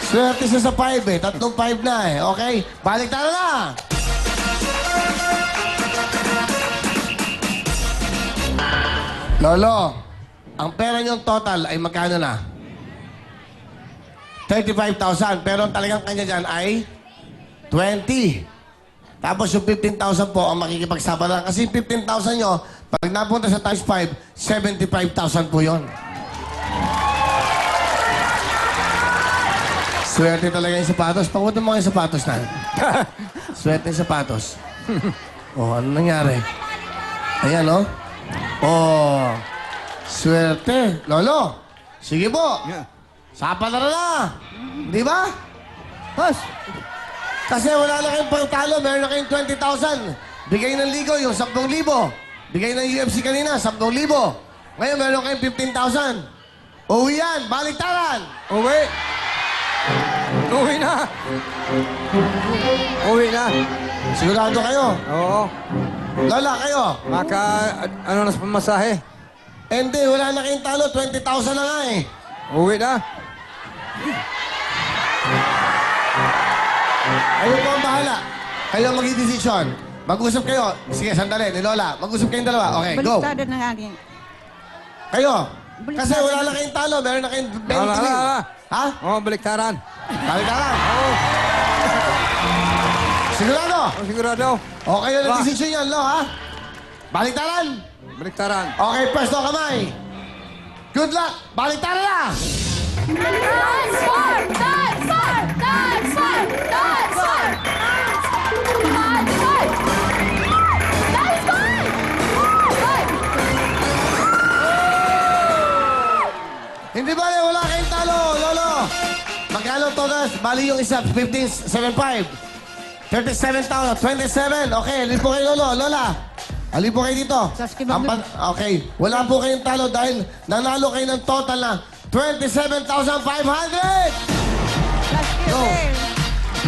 Swerte siya sa 5 eh. 3-5 na eh. Okay? Balik tayo na! Lolo, ang pera niyong total ay magkano na? 35,000. Pero ang talagang kanya dyan ay 20. Tapos yung 15,000 po ang makikipagsabaran. Kasi yung 15,000 nyo, pag napunta sa times 5, 75,000 po yun. Swerte talaga yung sapatos. Pakutin mo yung sapatos na. Swerte yung sapatos. Oh, ano nangyari? Ayan, oh. Oh, swerte. Lolo, sige po. Sapa na na. Di ba? Boss, Kasi wala na kayong pangtalo, meron na kayong 20,000. Bigay ng ligo yung 10,000. Bigay ng UFC kanina, 10,000. Ngayon meron kayong 15,000. Uwi yan, baliktaran. uwi. Uwi na. Uwi na. Sigurado kayo. Oo. Lola, kayo. Ano na sa pamasahe? Hindi, wala na kayong talo. 20,000 na nga eh. Uwi na. Kayo po ang bahala. Kayo ang mag-i-decision. Mag-usap kayo. Sige, sandali. Ni Lola, mag-usap kayong dalawa. Okay, go. Baliktado ng aking. Kayo. Kasi wala na kayong talo. Meron na kayong 20. Ala. Ha? Oo, baliktaran. Baliktaran. Oo. Sigurado. Sigurado. O, kayo na decision yan, Lo, ha? Baliktaran. Baliktaran. Okay, pwesto kamay. Good luck. Baliktaran na. Transform! Transform! Transform! Transform! Transform! Transform! Hindi ba wala kayong talo, Lolo? Magkano total? Bali yung isa, 15,750. 37,000, 27. Okay, alin po kayo, Lolo. Lola, alin po kayo dito. Okay, wala po kayong talo dahil nanalo kayo ng total na 27,500! Go!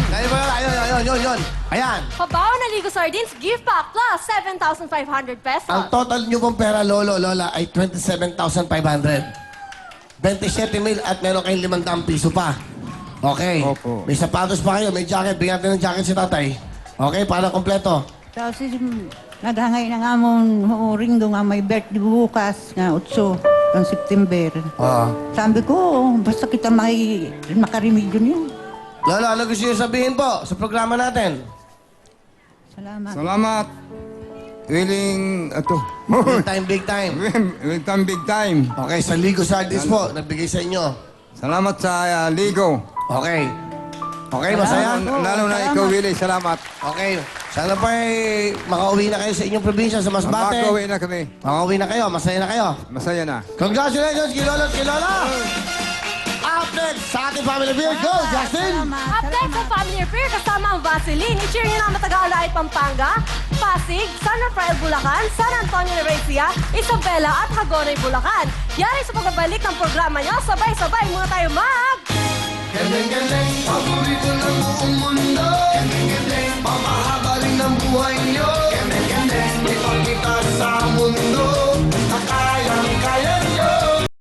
Dahil ba, ayun. Ayan. Pabaon na Ligo Sardines, gift pack plus 7,500 pesos. Ang total nyo pong pera, Lolo, Lola, ay 27,500. 27,000 at meron kayong 500 piso pa. Okay. Opo. May sapatos pa kayo, may jacket. Bigyan natin ng jacket si tatay. Okay, para kompleto. Tapos naghangay na nga mong ringgo nga may birthday bukas nga 8 ng September. Oo. Sabi ko, basta kita makarimedyo niyo. Lolo, ano gusto nyo sabihin po sa programa natin? Salamat. Salamat. Willing, Big time, big time. Big time, big time. Okay, sa Ligo Sardines po, nagbigay sa inyo. Salamat sa Ligo. Okay. Okay, masaya? Lalo na ikaw, Willie. Salamat. Okay. Sana pa makauwi na kayo sa inyong probinsya, sa Masbate. Makauwi na kami. Makauwi na kayo, masaya na kayo. Masaya na. Congratulations, kay Lolo at kay Lola! Up next, sa ating Family Beer. Go, Justin! Update sa Family Affair kasama ang Vaseline. I-cheer nyo na ang Matagaulay, Pampanga, Pasig, San Rafael, Bulacan, San Antonio, Nevesia, Isabela at Hagonoy, Bulacan. Yari sa pagbabalik ng programa nyo, sabay-sabay muna tayo mag... Galing, galing!